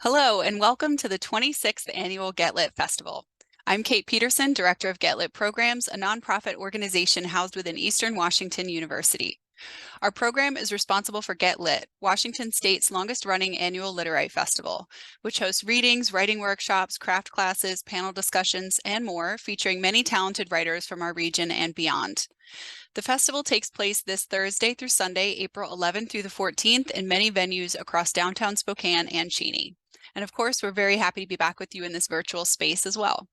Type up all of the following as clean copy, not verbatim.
Hello, and welcome to the 26th Annual Get Lit Festival. I'm Kate Peterson, Director of Get Lit Programs, a nonprofit organization housed within Eastern Washington University. Our program is responsible for Get Lit, Washington State's longest-running annual literary festival, which hosts readings, writing workshops, craft classes, panel discussions, and more, featuring many talented writers from our region and beyond. The festival takes place this Thursday through Sunday, April 11th through the 14th, in many venues across downtown Spokane and Cheney. And of course, we're very happy to be back with you in this virtual space as well.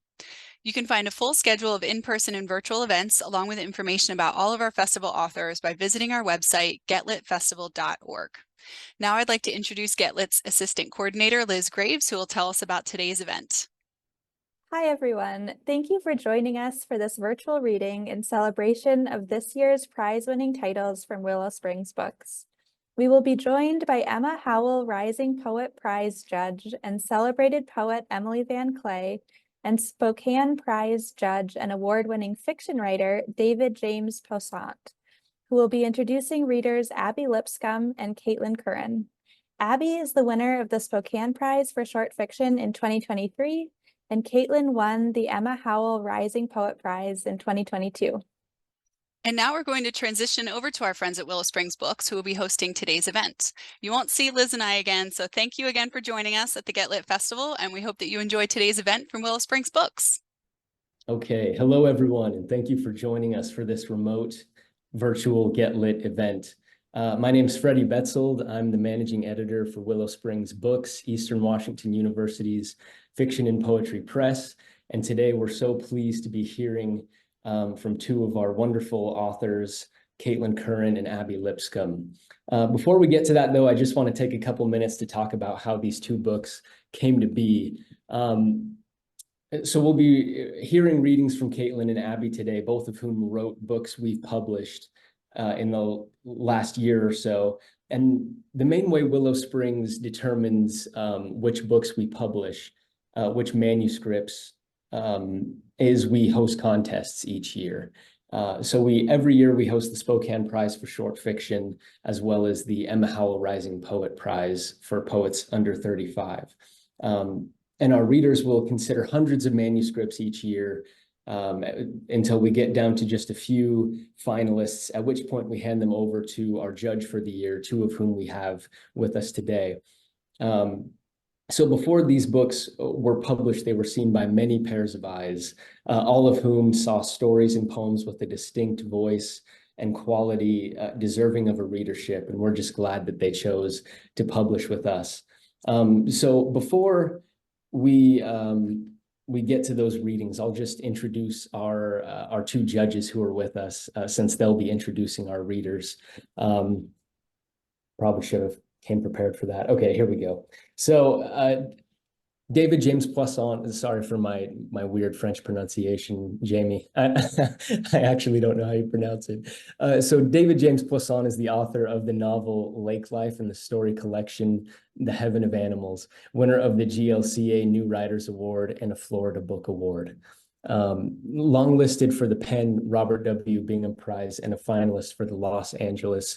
You can find a full schedule of in-person and virtual events, along with information about all of our festival authors, by visiting our website, getlitfestival.org. Now I'd like to introduce Get Lit's Assistant Coordinator, Liz Graves, who will tell us about today's event. Hi, everyone. Thank you for joining us for this virtual reading in celebration of this year's prize-winning titles from Willow Springs Books. We will be joined by Emma Howell Rising Poet Prize Judge and celebrated poet Emily Van Kley, and Spokane Prize Judge and award-winning fiction writer David James Poissant, who will be introducing readers Abby Lipscomb and Caitlin Curran. Abby is the winner of the Spokane Prize for Short Fiction in 2023, and Caitlin won the Emma Howell Rising Poet Prize in 2022. And now we're going to transition over to our friends at Willow Springs Books, who will be hosting today's event. You won't see Liz and I again, so thank you again for joining us at the Get Lit Festival, and we hope that you enjoy today's event from Willow Springs Books. Okay, hello everyone, and thank you for joining us for this remote virtual Get Lit event. My name is Freddie Betzold. I'm the managing editor for Willow Springs Books, Eastern Washington University's Fiction and Poetry Press, and today we're so pleased to be hearing from two of our wonderful authors, Caitlin Curran and Abby Lipscomb. Before we get to that, though, I just want to take a couple minutes to talk about how these two books came to be. So we'll be hearing readings from Caitlin and Abby today, both of whom wrote books we've published in the last year or so. And the main way Willow Springs determines which books we publish, which manuscripts, is we host contests each year. So every year we host the Spokane Prize for Short Fiction, as well as the Emma Howell Rising Poet Prize for poets under 35. And our readers will consider hundreds of manuscripts each year until we get down to just a few finalists, at which point we hand them over to our judge for the year, two of whom we have with us today. So before these books were published, they were seen by many pairs of eyes, all of whom saw stories and poems with a distinct voice and quality deserving of a readership. And we're just glad that they chose to publish with us. So before we get to those readings, I'll just introduce our two judges who are with us, since they'll be introducing our readers. Probably should have came prepared for that. Okay, here we go. So David James Poissant, sorry for my weird French pronunciation, Jamie. I actually don't know how you pronounce it. So David James Poissant is the author of the novel Lake Life and the story collection The Heaven of Animals, winner of the GLCA New Writers Award and a Florida Book Award. Longlisted for the Penn Robert W. Bingham Prize and a finalist for the Los Angeles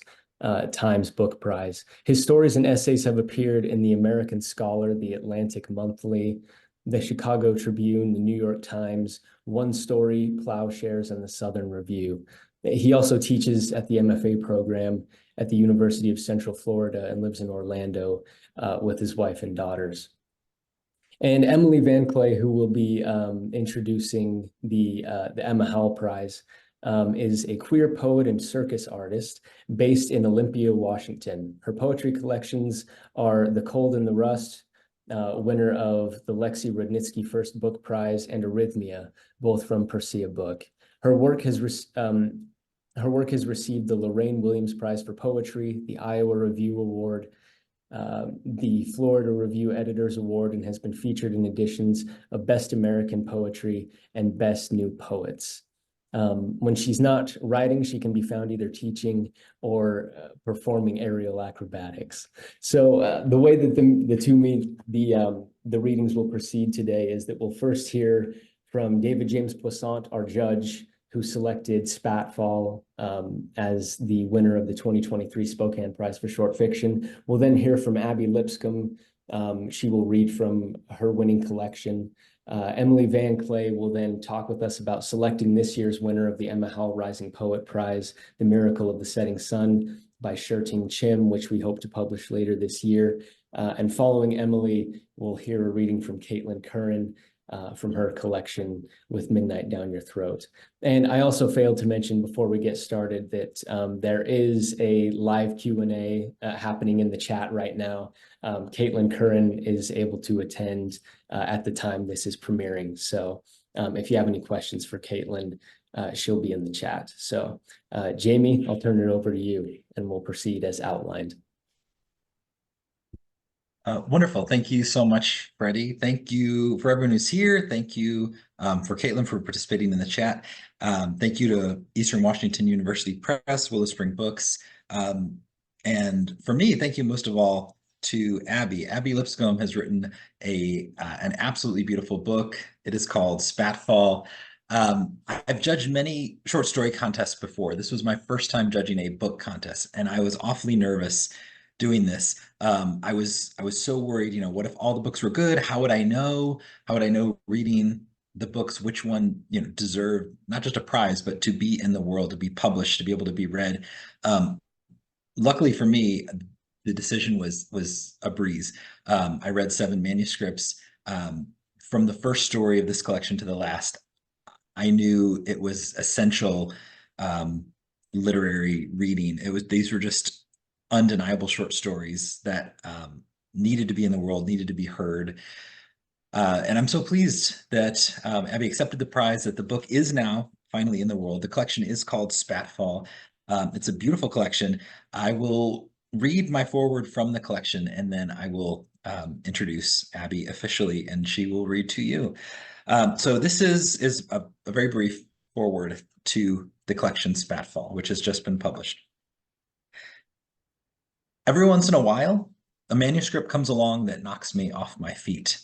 Times Book Prize. His stories and essays have appeared in the American Scholar, the Atlantic Monthly, the Chicago Tribune, the New York Times, One Story, Plowshares, and the Southern Review. He also teaches at the MFA program at the University of Central Florida and lives in Orlando with his wife and daughters. And Emily Van Kley, who will be introducing the Emma Howell Prize, is a queer poet and circus artist based in Olympia, Washington. Her poetry collections are The Cold and the Rust, winner of the Lexi Rudnitsky First Book Prize, and Arrhythmia, both from Persea Book. Her work has received the Lorraine Williams Prize for Poetry, the Iowa Review Award, the Florida Review Editors Award, and has been featured in editions of Best American Poetry and Best New Poets. When she's not writing, she can be found either teaching or performing aerial acrobatics. So the way that the two meet, the readings will proceed today is that we'll first hear from David James Poissant, our judge, who selected Spatfall as the winner of the 2023 Spokane Prize for Short Fiction. We'll then hear from Abby Lipscomb, She will read from her winning collection. Emily Van Kley will then talk with us about selecting this year's winner of the Emma Howell Rising Poet Prize, The Miracle of the Setting Sun by Shirting Chim, which we hope to publish later this year. And following Emily, we'll hear a reading from Caitlin Curran from her collection With Midnight Down Your Throat. And I also failed to mention before we get started that there is a live Q&A happening in the chat right now. Caitlin Curran is able to attend at the time this is premiering. So if you have any questions for Caitlin, she'll be in the chat. So Jamie, I'll turn it over to you and we'll proceed as outlined. Wonderful. Thank you so much, Freddie. Thank you for everyone who's here. Thank you for Caitlin for participating in the chat. Thank you to Eastern Washington University Press, Willow Springs Books. And for me, thank you most of all to Abby. Abby Lipscomb has written an absolutely beautiful book. It is called Spatfall. I've judged many short story contests before. This was my first time judging a book contest, and I was awfully nervous doing this. I was so worried, you know, what if all the books were good? How would I know? How would I know reading the books, which one, you know, deserved not just a prize, but to be in the world, to be published, to be able to be read? Luckily for me, the decision was a breeze. I read 7 manuscripts. From the first story of this collection to the last, I knew it was essential literary reading. These were just undeniable short stories that needed to be in the world, needed to be heard. And I'm so pleased that Abby accepted the prize, that the book is now finally in the world. The collection is called Spatfall. It's a beautiful collection. I will read my foreword from the collection, and then I will introduce Abby officially, and she will read to you. So this is a very brief foreword to the collection Spatfall, which has just been published. Every once in a while, a manuscript comes along that knocks me off my feet.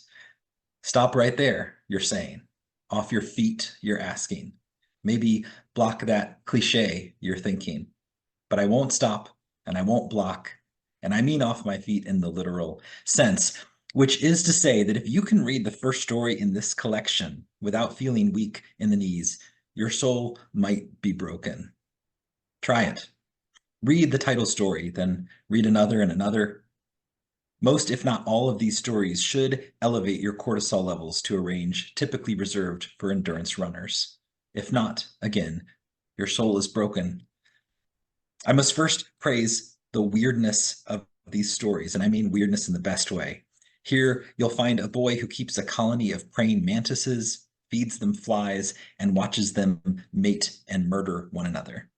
Stop right there, you're saying. Off your feet, you're asking. Maybe block that cliche, you're thinking. But I won't stop, and I won't block, and I mean off my feet in the literal sense, which is to say that if you can read the first story in this collection without feeling weak in the knees, your soul might be broken. Try it. Read the title story, then read another and another. Most, if not all, of these stories should elevate your cortisol levels to a range typically reserved for endurance runners. If not, again, your soul is broken. I must first praise the weirdness of these stories, and I mean weirdness in the best way. Here, you'll find a boy who keeps a colony of praying mantises, feeds them flies, and watches them mate and murder one another.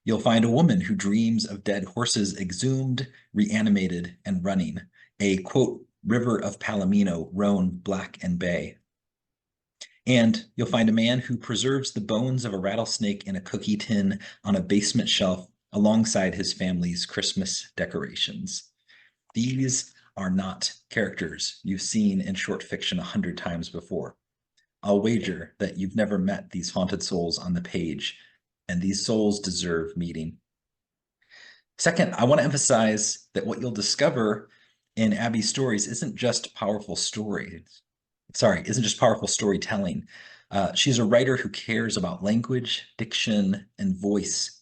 You'll find a woman who dreams of dead horses exhumed, reanimated, and running, a, quote, river of Palomino, Rhone, Black, and Bay. And you'll find a man who preserves the bones of a rattlesnake in a cookie tin on a basement shelf alongside his family's Christmas decorations. These are not characters you've seen in short fiction 100 times before. I'll wager that you've never met these haunted souls on the page, and these souls deserve meeting. Second, I want to emphasize that what you'll discover in Abby's stories isn't just powerful storytelling. She's a writer who cares about language, diction, and voice.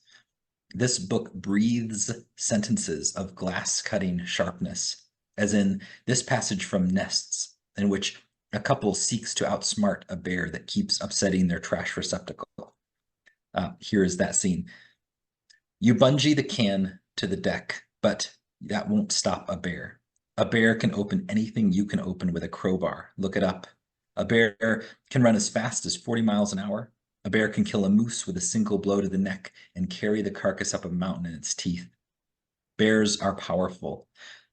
This book breathes sentences of glass-cutting sharpness, as in this passage from Nests, in which a couple seeks to outsmart a bear that keeps upsetting their trash receptacle. Here is that scene. You bungee the can to the deck, but that won't stop a bear. A bear can open anything you can open with a crowbar. Look it up. A bear can run as fast as 40 miles an hour. A bear can kill a moose with a single blow to the neck and carry the carcass up a mountain in its teeth. Bears are powerful.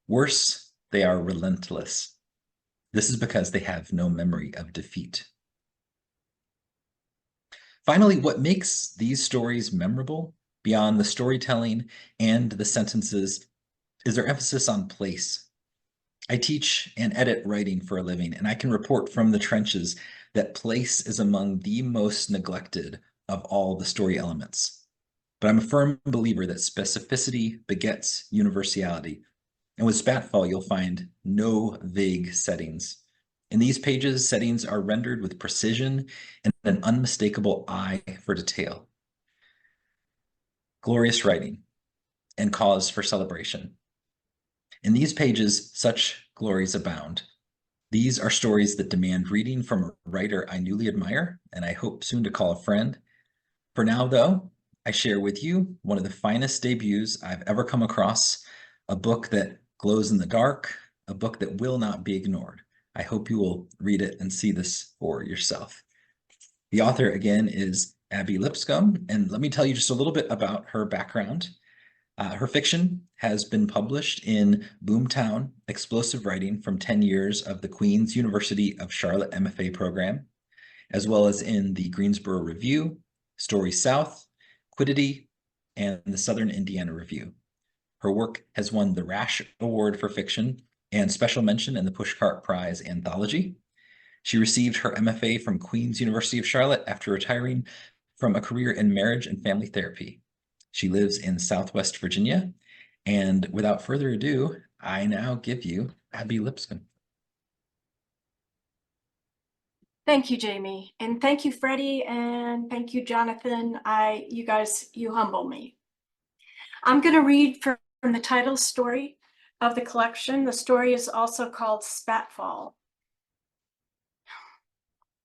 Worse, they are relentless. This is because they have no memory of defeat. Finally, what makes these stories memorable, beyond the storytelling and the sentences, is their emphasis on place. I teach and edit writing for a living, and I can report from the trenches that place is among the most neglected of all the story elements. But I'm a firm believer that specificity begets universality. And with Spatfall, you'll find no vague settings. In these pages, settings are rendered with precision and an unmistakable eye for detail. Glorious writing and cause for celebration. In these pages, such glories abound. These are stories that demand reading from a writer I newly admire, and I hope soon to call a friend. For now, though, I share with you one of the finest debuts I've ever come across, a book that glows in the dark, a book that will not be ignored. I hope you will read it and see this for yourself. The author, again, is Abby Lipscomb, and let me tell you just a little bit about her background. Her fiction has been published in Boomtown Explosive Writing from 10 years of the Queen's University of Charlotte MFA program, as well as in the Greensboro Review, Story South, Quiddity, and the Southern Indiana Review. Her work has won the Rash Award for Fiction and special mention in the Pushcart Prize Anthology. She received her MFA from Queen's University of Charlotte after retiring from a career in marriage and family therapy. She lives in Southwest Virginia. And without further ado, I now give you Abby Lipscomb. Thank you, Jamie. And thank you, Freddie. And thank you, Jonathan. You guys, you humble me. I'm going to read from the title story of the collection. The story is also called Spatfall.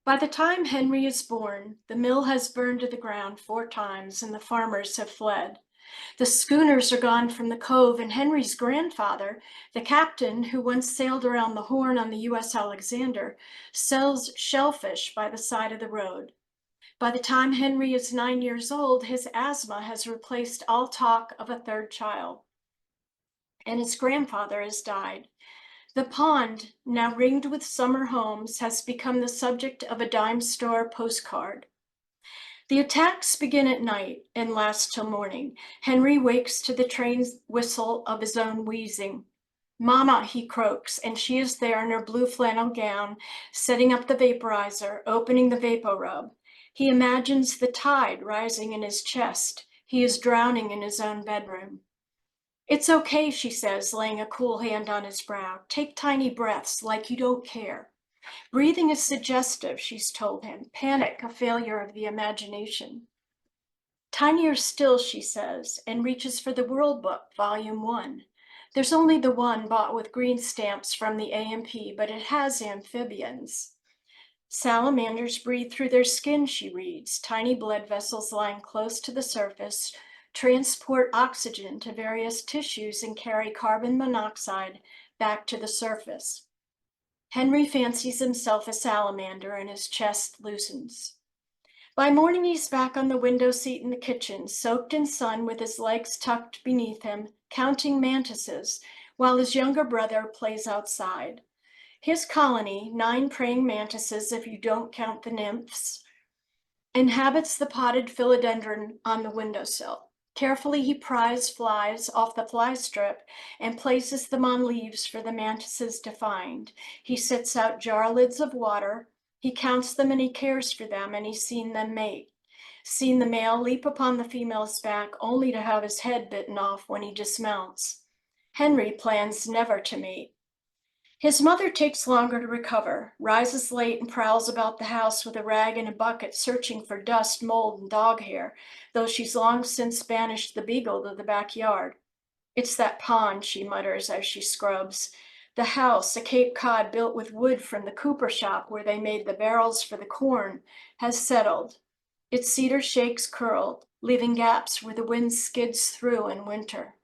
By the time Henry is born, the mill has burned to the ground 4 times and the farmers have fled. The schooners are gone from the cove, and Henry's grandfather, the captain who once sailed around the Horn on the U.S. Alexander, sells shellfish by the side of the road. By the time Henry is 9 years old, his asthma has replaced all talk of a 3rd child, and his grandfather has died. The pond, now ringed with summer homes, has become the subject of a dime store postcard. The attacks begin at night and last till morning. Henry wakes to the train whistle of his own wheezing. Mama, he croaks, and she is there in her blue flannel gown, setting up the vaporizer, opening the vapor rub. He imagines the tide rising in his chest. He is drowning in his own bedroom. It's okay, she says, laying a cool hand on his brow. Take tiny breaths like you don't care. Breathing is suggestive, she's told him. Panic, a failure of the imagination. Tinier still, she says, and reaches for the World Book, Volume 1. There's only the one bought with green stamps from the A&P, but it has amphibians. Salamanders breathe through their skin, she reads. Tiny blood vessels lying close to the surface transport oxygen to various tissues and carry carbon monoxide back to the surface. Henry fancies himself a salamander and his chest loosens. By morning, he's back on the window seat in the kitchen, soaked in sun with his legs tucked beneath him, counting mantises, while his younger brother plays outside. His colony, 9 praying mantises if you don't count the nymphs, inhabits the potted philodendron on the windowsill. Carefully, he pries flies off the fly strip and places them on leaves for the mantises to find. He sets out jar lids of water. He counts them and he cares for them, and he's seen them mate. Seen the male leap upon the female's back only to have his head bitten off when he dismounts. Henry plans never to mate. His mother takes longer to recover, rises late and prowls about the house with a rag and a bucket searching for dust, mold, and dog hair, though she's long since banished the beagle to the backyard. It's that pond, she mutters as she scrubs. The house, a Cape Cod built with wood from the cooper shop where they made the barrels for the corn, has settled. Its cedar shakes curled, leaving gaps where the wind skids through in winter.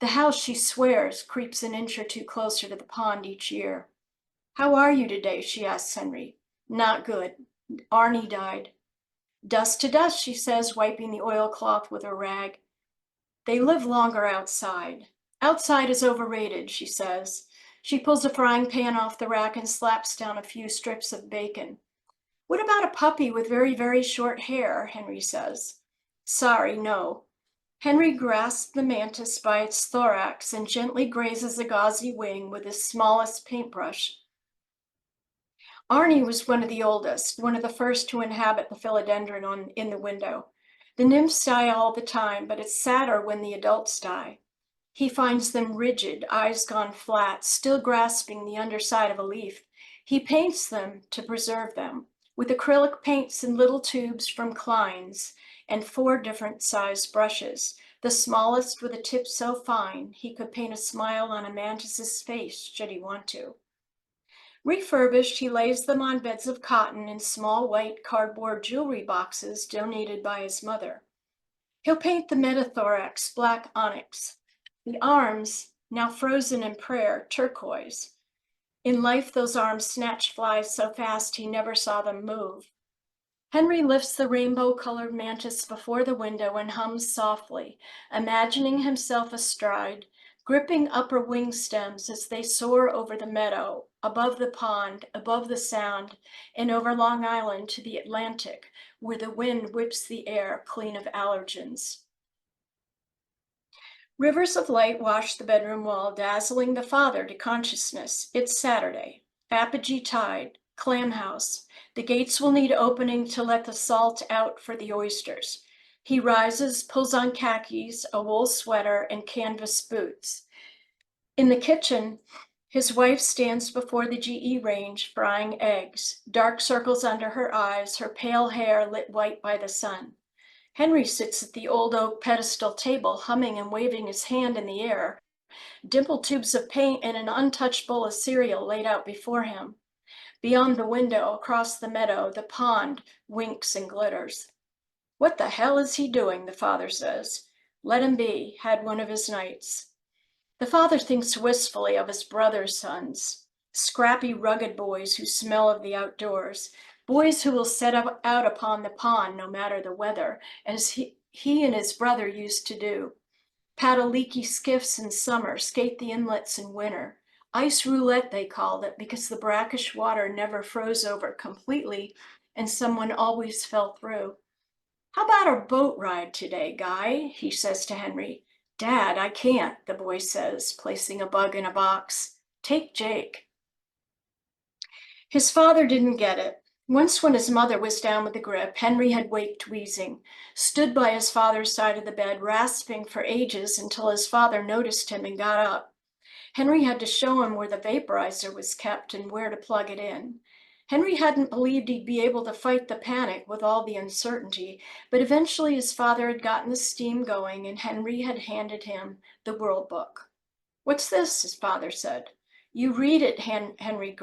The house, she swears, creeps an inch or 2 closer to the pond each year. How are you today? She asks Henry. Not good. Arnie died. Dust to dust, she says, wiping the oilcloth with her rag. They live longer outside. Outside is overrated, she says. She pulls a frying pan off the rack and slaps down a few strips of bacon. What about a puppy with very, very short hair? Henry says. Sorry, no. Henry grasps the mantis by its thorax and gently grazes a gauzy wing with his smallest paintbrush. Arnie was one of the oldest, one of the first to inhabit the philodendron in the window. The nymphs die all the time, but it's sadder when the adults die. He finds them rigid, eyes gone flat, still grasping the underside of a leaf. He paints them to preserve them with acrylic paints in little tubes from Klein's and 4 different size brushes, the smallest with a tip so fine he could paint a smile on a mantis's face should he want to. Refurbished, he lays them on beds of cotton in small white cardboard jewelry boxes donated by his mother. He'll paint the metathorax black onyx, the arms, now frozen in prayer, turquoise. In life, those arms snatched flies so fast he never saw them move. Henry lifts the rainbow-colored mantis before the window and hums softly, imagining himself astride, gripping upper wing stems as they soar over the meadow, above the pond, above the sound, and over Long Island to the Atlantic, where the wind whips the air clean of allergens. Rivers of light wash the bedroom wall, dazzling the father to consciousness. It's Saturday. Apogee tide, clam house. The gates will need opening to let the salt out for the oysters. He rises, pulls on khakis, a wool sweater, and canvas boots. In the kitchen, his wife stands before the GE range frying eggs, dark circles under her eyes, her pale hair lit white by the sun. Henry sits at the old oak pedestal table, humming and waving his hand in the air, dimpled tubes of paint and an untouched bowl of cereal laid out before him. Beyond the window, across the meadow, the pond winks and glitters. "What the hell is he doing?" the father says. "Let him be," had one of his nights. The father thinks wistfully of his brother's sons, scrappy, rugged boys who smell of the outdoors, boys who will set out upon the pond no matter the weather, as he and his brother used to do. Paddle leaky skiffs in summer, skate the inlets in winter. Ice roulette, they called it, because the brackish water never froze over completely and someone always fell through. "How about a boat ride today, Guy?" he says to Henry. "Dad, I can't," the boy says, placing a bug in a box. "Take Jake." His father didn't get it. Once when his mother was down with the grip, Henry had waked wheezing, stood by his father's side of the bed, rasping for ages until his father noticed him and got up. Henry had to show him where the vaporizer was kept and where to plug it in. Henry hadn't believed he'd be able to fight the panic with all the uncertainty, but eventually his father had gotten the steam going and Henry had handed him the World Book. "What's this?" his father said. "You read it," Henry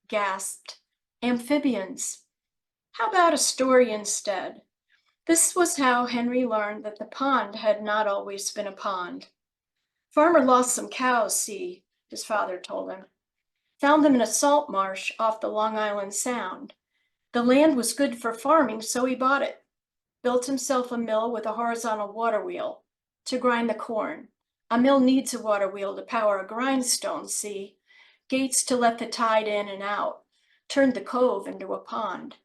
gasped. "Amphibians." "How about a story instead?" This was how Henry learned that the pond had not always been a pond. "Farmer lost some cows, see," his father told him. "Found them in a salt marsh off the Long Island Sound. The land was good for farming, so he bought it. Built himself a mill with a horizontal water wheel to grind the corn. A mill needs a water wheel to power a grindstone, see? Gates to let the tide in and out. Turned the cove into a pond."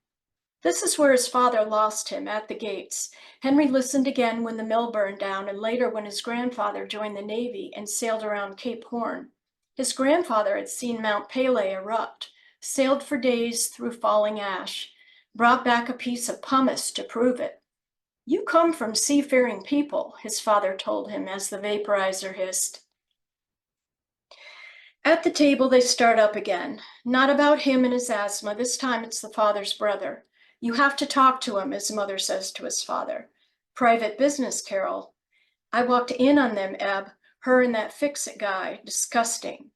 This is where his father lost him, at the gates. Henry listened again when the mill burned down and later when his grandfather joined the Navy and sailed around Cape Horn. His grandfather had seen Mount Pelee erupt, sailed for days through falling ash, brought back a piece of pumice to prove it. "You come from seafaring people," his father told him as the vaporizer hissed. At the table, they start up again. Not about him and his asthma. This time it's the father's brother. "You have to talk to him," his mother says to his father. "Private business, Carol." "I walked in on them, Eb. Her and that fix-it guy. Disgusting."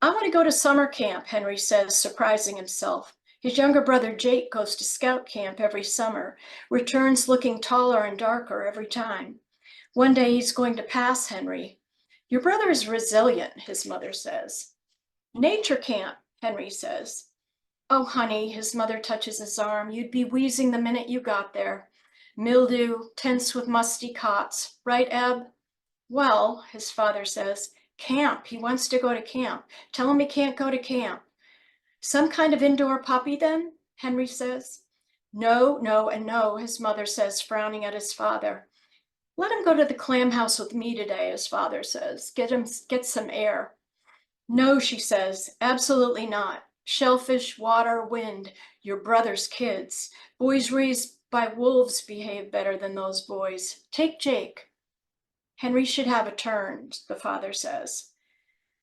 "I want to go to summer camp," Henry says, surprising himself. His younger brother Jake goes to scout camp every summer, returns looking taller and darker every time. One day he's going to pass Henry. "Your brother is resilient," his mother says. "Nature camp," Henry says. "Oh, honey," his mother touches his arm, "you'd be wheezing the minute you got there. Mildew, tents with musty cots. Right, Eb?" "Well," his father says, "camp. He wants to go to camp. Tell him he can't go to camp." "Some kind of indoor puppy then?" Henry says. "No, no, and no," his mother says, frowning at his father. "Let him go to the clam house with me today," his father says. Get some air." "No," she says, "absolutely not. Shellfish, water, wind, your brother's kids. Boys raised by wolves behave better than those boys. Take Jake." Henry should have a turn, the father says.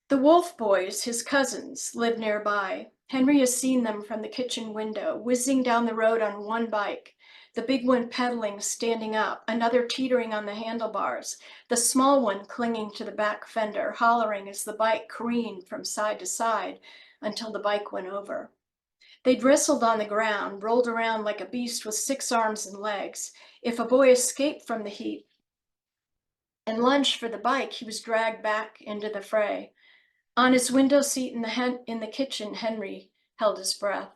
The Wolf boys, his cousins, live nearby. Henry has seen them from the kitchen window, whizzing down the road on one bike, the big one pedaling, standing up, another teetering on the handlebars, the small one clinging to the back fender, hollering as the bike careened from side to side until the bike went over. They'd wrestled on the ground, rolled around like a beast with 6 arms and legs. If a boy escaped from the heat and lunged for the bike, he was dragged back into the fray. On his window seat in the kitchen, Henry held his breath.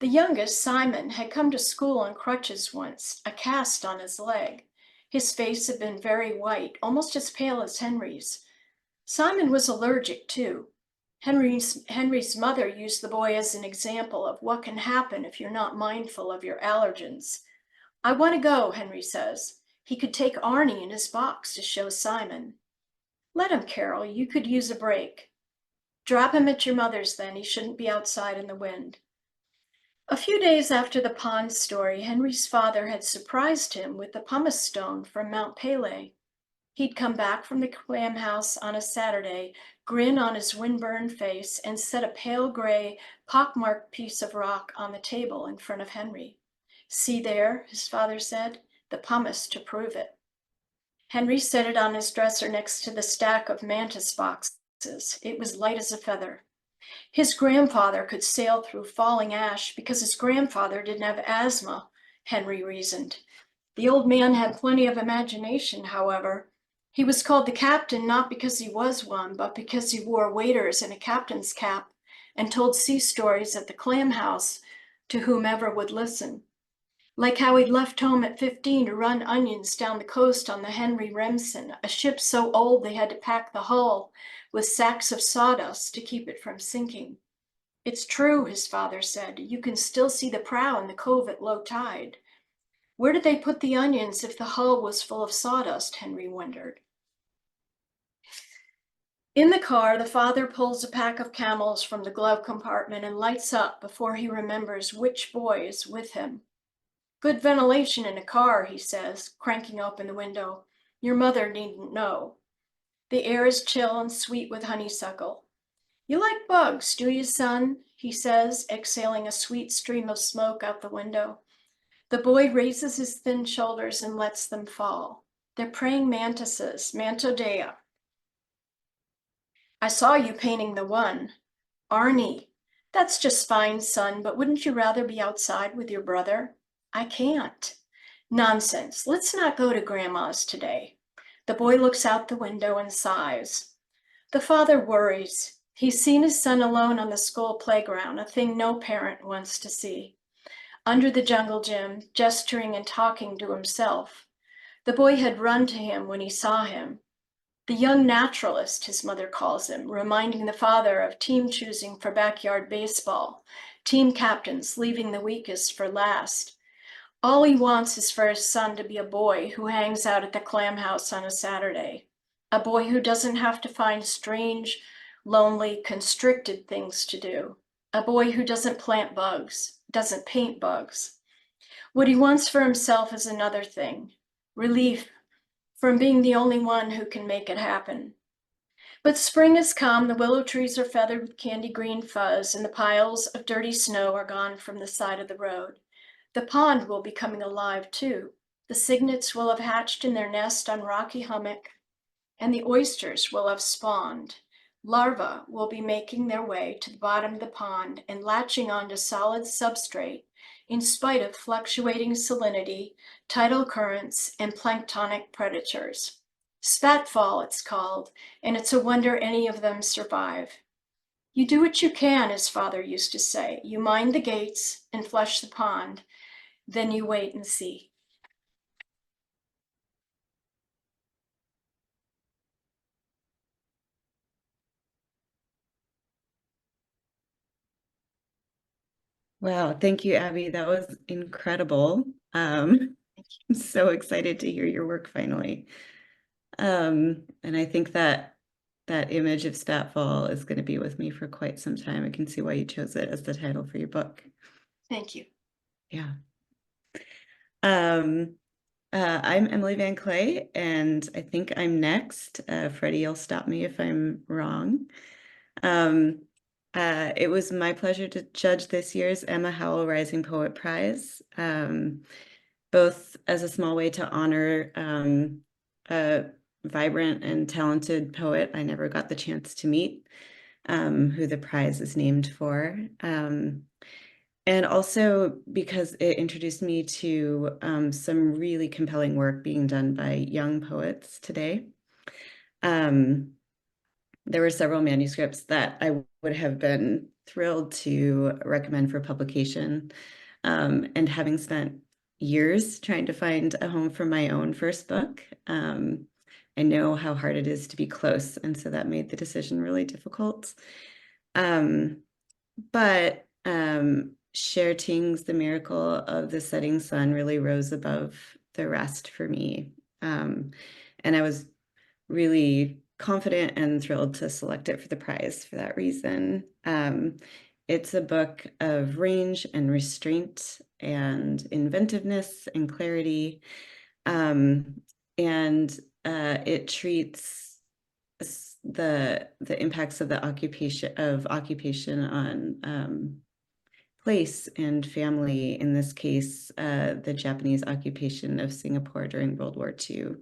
The youngest, Simon, had come to school on crutches once, a cast on his leg. His face had been very white, almost as pale as Henry's. Simon was allergic too. Henry's mother used the boy as an example of what can happen if you're not mindful of your allergens. I want to go, Henry says. He could take Arnie in his box to show Simon. Let him, Carol. You could use a break. Drop him at your mother's then. He shouldn't be outside in the wind. A few days after the pond story, Henry's father had surprised him with the pumice stone from Mount Pelée. He'd come back from the clam house on a Saturday, grin on his windburned face, and set a pale gray, pockmarked piece of rock on the table in front of Henry. See there, his father said, the pumice to prove it. Henry set it on his dresser next to the stack of mantis boxes. It was light as a feather. His grandfather could sail through falling ash because his grandfather didn't have asthma, Henry reasoned. The old man had plenty of imagination, however. He was called the captain not because he was one, but because he wore waders and a captain's cap and told sea stories at the clam house to whomever would listen. Like how he'd left home at 15 to run onions down the coast on the Henry Remsen, a ship so old they had to pack the hull with sacks of sawdust to keep it from sinking. It's true, his father said. You can still see the prow in the cove at low tide. Where did they put the onions if the hull was full of sawdust, Henry wondered. In the car, the father pulls a pack of Camels from the glove compartment and lights up before he remembers which boy is with him. Good ventilation in a car, he says, cranking open the window. Your mother needn't know. The air is chill and sweet with honeysuckle. You like bugs, do you, son? He says, exhaling a sweet stream of smoke out the window. The boy raises his thin shoulders and lets them fall. They're praying mantises, Mantodea. I saw you painting the one. Arnie. That's just fine, son, but wouldn't you rather be outside with your brother? I can't. Nonsense. Let's not go to Grandma's today. The boy looks out the window and sighs. The father worries. He's seen his son alone on the school playground, a thing no parent wants to see. Under the jungle gym, gesturing and talking to himself. The boy had run to him when he saw him. The young naturalist, his mother calls him, reminding the father of team choosing for backyard baseball, team captains leaving the weakest for last. All he wants is for his son to be a boy who hangs out at the clam house on a Saturday, a boy who doesn't have to find strange, lonely, constricted things to do, a boy who doesn't plant bugs, doesn't paint bugs. What he wants for himself is another thing, relief from being the only one who can make it happen. But spring has come, the willow trees are feathered with candy green fuzz, and the piles of dirty snow are gone from the side of the road. The pond will be coming alive too. The cygnets will have hatched in their nest on rocky hummock, and the oysters will have spawned. Larvae will be making their way to the bottom of the pond and latching onto solid substrate in spite of fluctuating salinity, tidal currents, and planktonic predators. Spatfall, it's called, and it's a wonder any of them survive. You do what you can, his father used to say. You mind the gates and flush the pond. Then you wait and see. Wow, thank you, Abby. That was incredible. I'm so excited to hear your work finally. And I think that that image of Spatfall is going to be with me for quite some time. I can see why you chose it as the title for your book. Thank you. Yeah. I'm Emily Van Kley, and I think I'm next. Freddie, you'll stop me if I'm wrong. It was my pleasure to judge this year's Emma Howell Rising Poet Prize, both as a small way to honor a vibrant and talented poet I never got the chance to meet, who the prize is named for. And also because it introduced me to some really compelling work being done by young poets today. There were several manuscripts that I would have been thrilled to recommend for publication. And having spent years trying to find a home for my own first book, I know how hard it is to be close. And so that made the decision really difficult. But Cher Ting's The Miracle of the Setting Sun really rose above the rest for me. And I was really confident and thrilled to select it for the prize for that reason. It's a book of range and restraint and inventiveness and clarity. It treats the impacts of the occupation on place and family, in this case, the Japanese occupation of Singapore during World War II.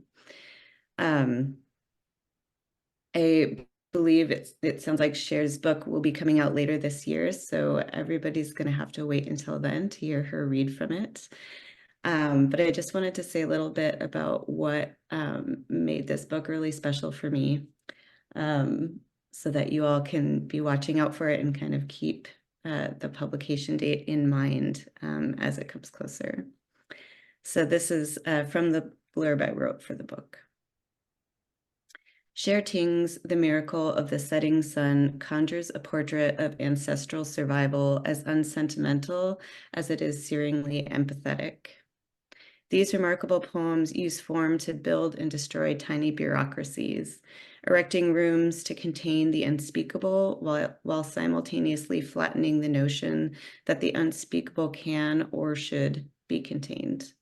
I believe it sounds like Cher's book will be coming out later this year, so everybody's going to have to wait until then to hear her read from it. But I just wanted to say a little bit about what made this book really special for me, so that you all can be watching out for it and kind of keep the publication date in mind as it comes closer. So this is from the blurb I wrote for the book. Cher Ting's The Miracle of the Setting Sun conjures a portrait of ancestral survival as unsentimental as it is searingly empathetic. These remarkable poems use form to build and destroy tiny bureaucracies, erecting rooms to contain the unspeakable while simultaneously flattening the notion that the unspeakable can or should be contained.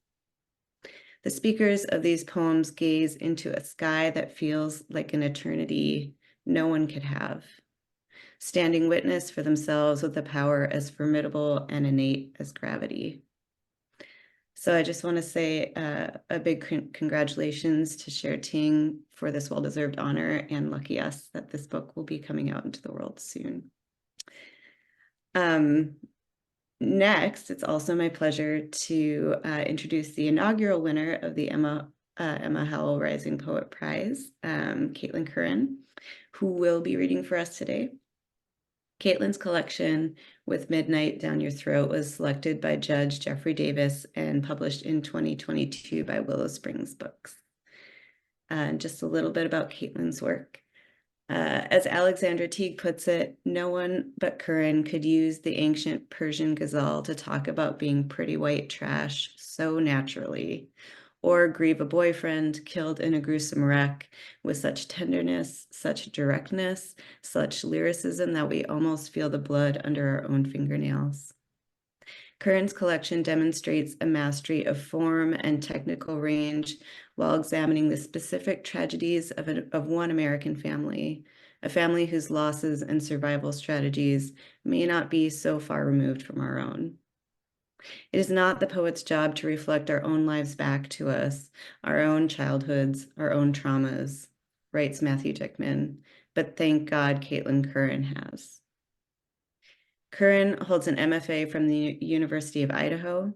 The speakers of these poems gaze into a sky that feels like an eternity no one could have, standing witness for themselves with a power as formidable and innate as gravity. So I just want to say a big congratulations to Cher Ting for this well-deserved honor, and lucky us that this book will be coming out into the world soon. Next, it's also my pleasure to introduce the inaugural winner of the Emma Howell Rising Poet Prize, Caitlin Curran, who will be reading for us today. Caitlin's collection, With Midnight Down Your Throat, was selected by Judge Jeffrey Davis and published in 2022 by Willow Springs Books. And just a little bit about Caitlin's work. As Alexandra Teague puts it, no one but Curran could use the ancient Persian ghazal to talk about being pretty white trash so naturally, or grieve a boyfriend killed in a gruesome wreck with such tenderness, such directness, such lyricism that we almost feel the blood under our own fingernails. Curran's collection demonstrates a mastery of form and technical range while examining the specific tragedies of one American family, a family whose losses and survival strategies may not be so far removed from our own. It is not the poet's job to reflect our own lives back to us, our own childhoods, our own traumas, writes Matthew Dickman, but thank God Caitlin Curran has. Curran holds an MFA from the University of Idaho.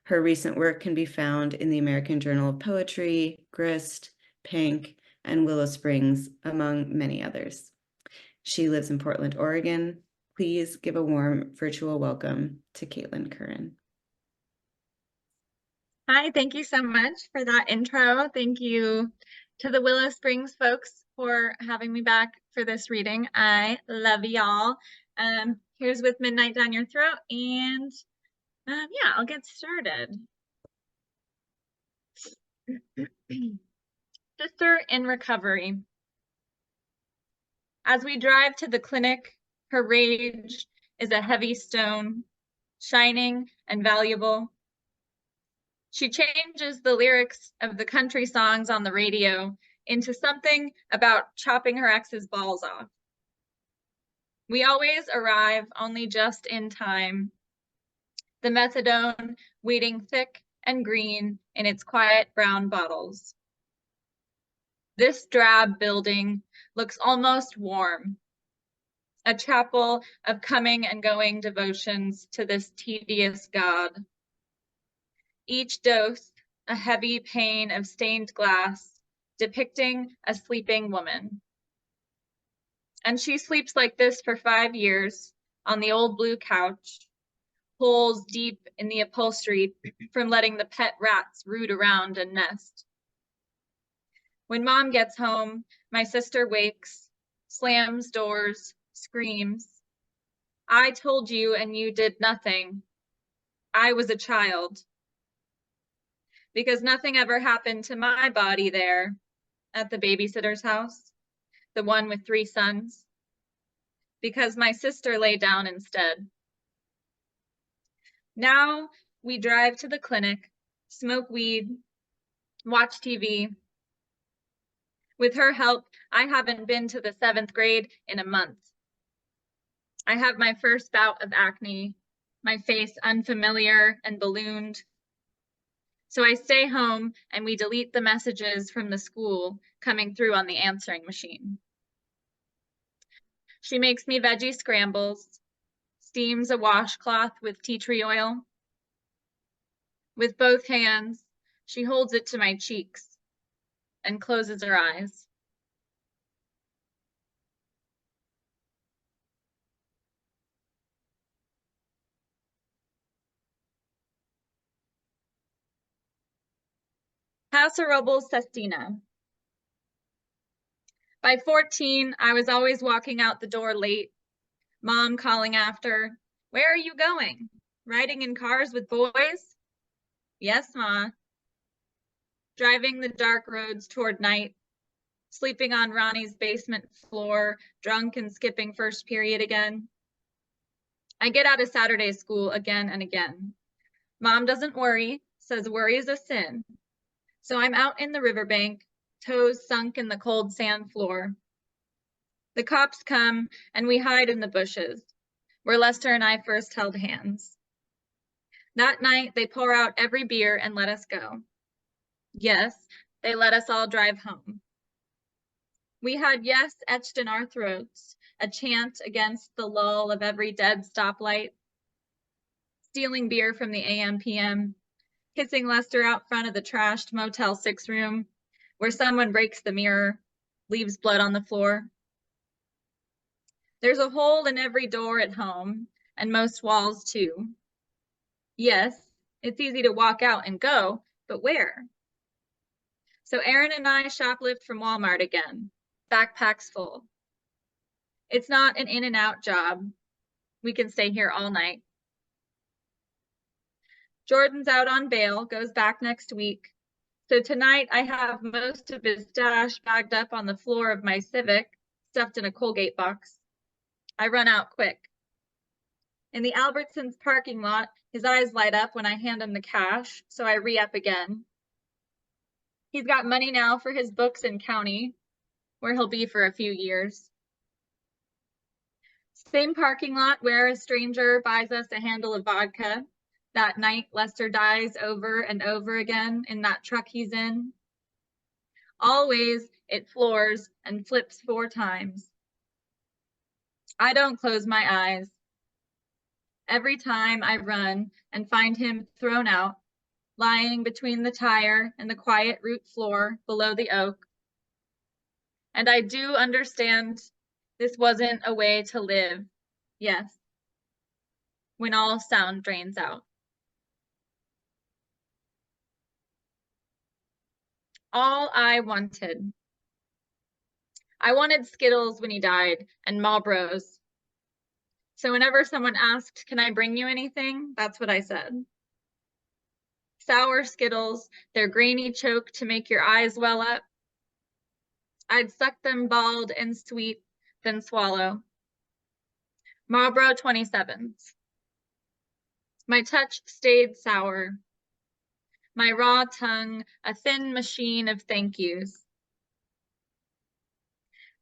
Her recent work can be found in the American Journal of Poetry, Grist, Pink, and Willow Springs, among many others. She lives in Portland, Oregon. Please give a warm virtual welcome to Caitlin Curran. Hi, thank you so much for that intro. Thank you to the Willow Springs folks for having me back for this reading. I love y'all. Here's With Midnight Down Your Throat, and yeah, I'll get started. Sister in recovery. As we drive to the clinic, her rage is a heavy stone, shining and valuable. She changes the lyrics of the country songs on the radio into something about chopping her ex's balls off. We always arrive only just in time. The methadone waiting thick and green in its quiet brown bottles. This drab building looks almost warm, a chapel of coming and going devotions to this tedious God. Each dose, a heavy pane of stained glass, depicting a sleeping woman. And she sleeps like this for 5 years on the old blue couch, holes deep in the upholstery from letting the pet rats root around and nest. When Mom gets home, my sister wakes, slams doors, screams. I told you and you did nothing. I was a child. Because nothing ever happened to my body there at the babysitter's house, the one with 3 sons. Because my sister lay down instead. Now we drive to the clinic, smoke weed, watch TV. With her help, I haven't been to the 7th grade in a month. I have my first bout of acne, my face unfamiliar and ballooned. So I stay home and we delete the messages from the school coming through on the answering machine. She makes me veggie scrambles, steams a washcloth with tea tree oil. With both hands, she holds it to my cheeks and closes her eyes. Paso Robles Sestina. By 14, I was always walking out the door late, Mom calling after, "Where are you going? Riding in cars with boys?" "Yes, Ma." Driving the dark roads toward night, sleeping on Ronnie's basement floor, drunk and skipping first period again. I get out of Saturday school again and again. Mom doesn't worry, says worry is a sin. So I'm out in the riverbank, toes sunk in the cold sand floor. The cops come and we hide in the bushes, where Lester and I first held hands. That night, they pour out every beer and let us go. Yes, they let us all drive home. We had yes etched in our throats, a chant against the lull of every dead stoplight, stealing beer from the AM/PM, kissing Lester out front of the trashed Motel 6 room, where someone breaks the mirror, leaves blood on the floor. There's a hole in every door at home, and most walls too. Yes, it's easy to walk out and go, but where? So Aaron and I shoplift from Walmart again, backpacks full. It's not an in and out job. We can stay here all night. Jordan's out on bail, goes back next week. So tonight I have most of his stash bagged up on the floor of my Civic, stuffed in a Colgate box. I run out quick. In the Albertsons parking lot, his eyes light up when I hand him the cash, so I re-up again. He's got money now for his books in county, where he'll be for a few years. Same parking lot where a stranger buys us a handle of vodka. That night, Lester dies over and over again in that truck he's in. Always, it floors and flips 4 times. I don't close my eyes. Every time I run and find him thrown out, lying between the tire and the quiet root floor below the oak. And I do understand this wasn't a way to live, yes, when all sound drains out. All I wanted. I wanted Skittles when he died and Marlboros. So whenever someone asked, "Can I bring you anything?" that's what I said. Sour Skittles, their grainy choke to make your eyes well up. I'd suck them bald and sweet, then swallow. Marlboro 27s. My touch stayed sour. my raw tongue a thin machine of thank yous.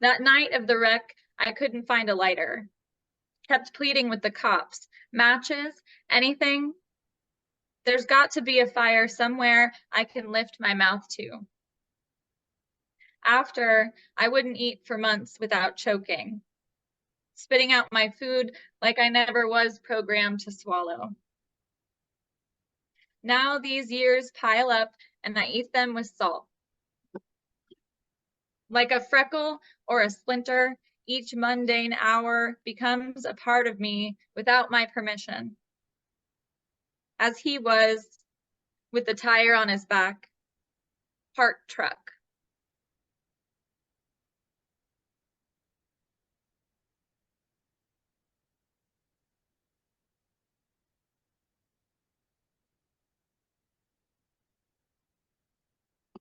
That night of the wreck, I couldn't find a lighter. Kept pleading with the cops. Matches? Anything? There's got to be a fire somewhere I can lift my mouth to. After, I wouldn't eat for months without choking, spitting out my food like I never was programmed to swallow. Now these years pile up and I eat them with salt. Like a freckle or a splinter, each mundane hour becomes a part of me without my permission. As he was, with the tire on his back, part truck.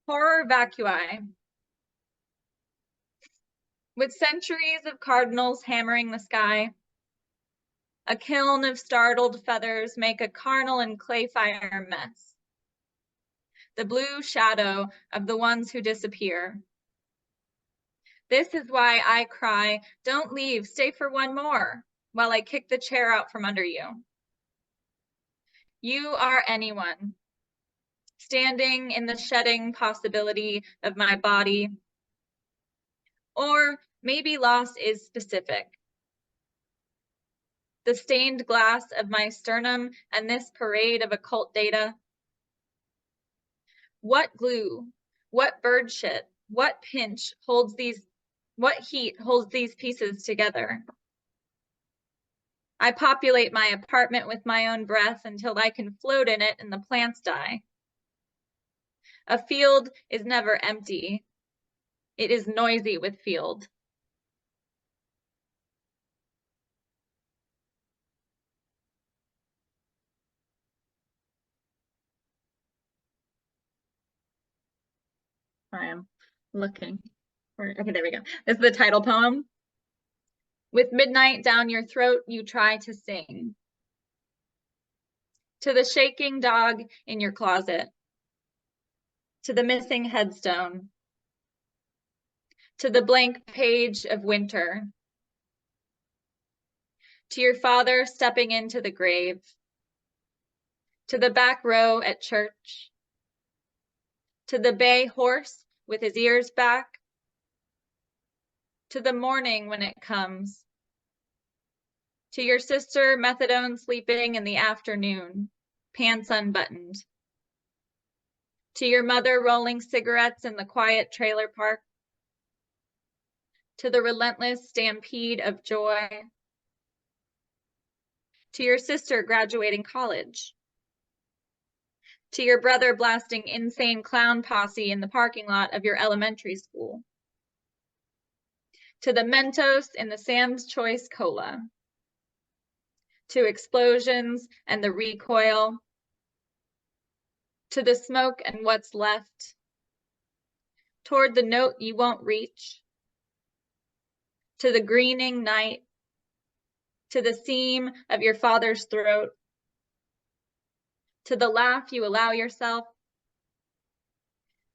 Horror vacui. With centuries of cardinals hammering the sky, a kiln of startled feathers make a carnal and clay fire mess. The blue shadow of the ones who disappear. This is why I cry, don't leave, stay for one more, while I kick the chair out from under you. You are anyone, standing in the shedding possibility of my body. Or maybe loss is specific. The stained glass of my sternum and this parade of occult data. What glue, what bird shit, what pinch holds these, what heat holds these pieces together? I populate my apartment with my own breath until I can float in it and the plants die. A field is never empty. It is noisy with field. I am looking. Okay, there we go. This is the title poem. With midnight down your throat, you try to sing. To the shaking dog in your closet. To the missing headstone. To the blank page of winter. To your father stepping into the grave. To the back row at church. To the bay horse with his ears back. To the morning when it comes. To your sister methadone sleeping in the afternoon, pants unbuttoned. To your mother rolling cigarettes in the quiet trailer park. To the relentless stampede of joy. To your sister graduating college. To your brother blasting insane clown posse in the parking lot of your elementary school. To the Mentos in the Sam's Choice Cola. To explosions and the recoil. To the smoke and what's left. Toward the note you won't reach. To the greening night. To the seam of your father's throat. To the laugh you allow yourself.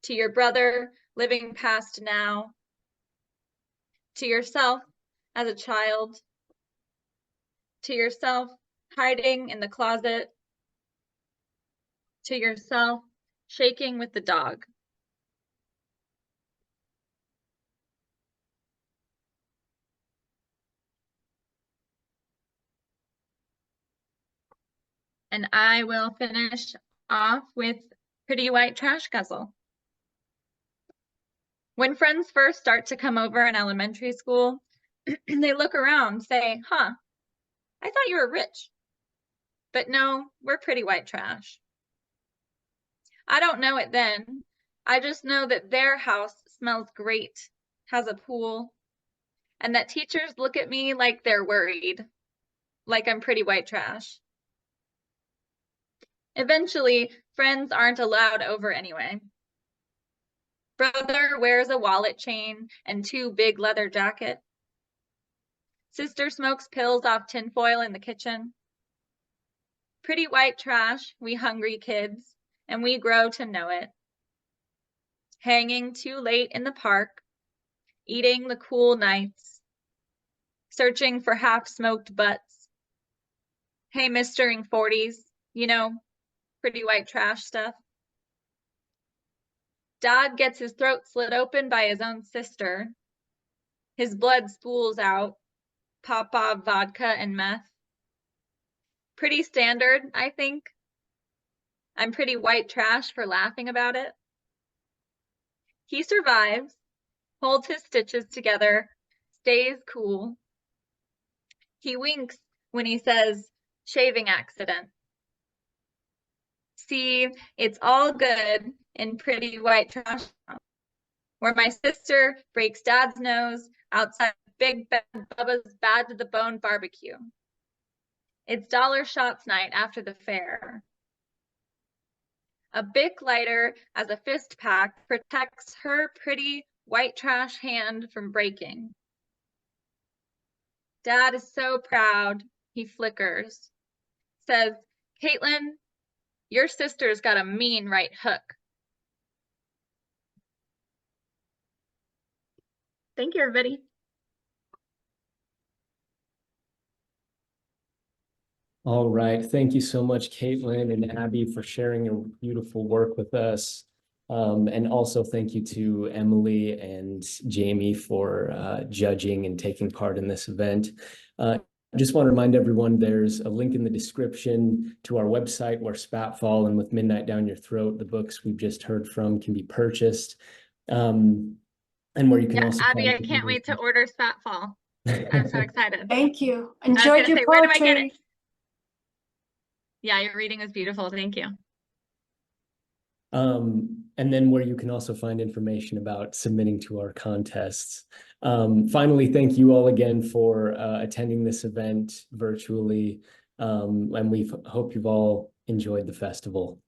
To your brother living past now. To yourself as a child. To yourself hiding in the closet. To yourself shaking with the dog. And I will finish off with Pretty White Trash Guzzle. When friends first start to come over in elementary school, they look around, say, huh, I thought you were rich. But no, we're pretty white trash. I don't know it then. I just know that their house smells great, has a pool, and that teachers look at me like they're worried, like I'm pretty white trash. Eventually, friends aren't allowed over anyway. Brother wears a wallet chain and 2 big leather jackets. Sister smokes pills off tinfoil in the kitchen. Pretty white trash, we hungry kids, and we grow to know it. Hanging too late in the park, eating the cool nights, searching for half-smoked butts. Hey, Mr. 40s, you know, pretty white trash stuff. Dad gets his throat slit open by his own sister. His blood spools out, Papa vodka and meth. Pretty standard, I think. I'm pretty white trash for laughing about it. He survives, holds his stitches together, stays cool. He winks when he says, shaving accident. See, it's all good in pretty white trash now, where my sister breaks Dad's nose outside Big Bad Bubba's Bad to the Bone barbecue. It's dollar shots night after the fair. A Bic lighter as a fist pack protects her pretty white trash hand from breaking. Dad is so proud, he flickers. Says, Caitlin, your sister's got a mean right hook. Thank you, everybody. All right. Thank you so much, Caitlin and Abby, for sharing your beautiful work with us. And also thank you to Emily and Jamie for judging and taking part in this event. I just want to remind everyone there's a link in the description to our website where Spatfall and With Midnight Down Your Throat, the books we've just heard from, can be purchased. And where you can also Abby, I can't wait to order Spatfall. I'm so excited. Thank you. I was Enjoyed gonna your say, where do I get poetry. it? Yeah, your reading was beautiful. Thank you. And then where you can also find information about submitting to our contests. Finally, thank you all again for attending this event virtually. And we hope you've all enjoyed the festival.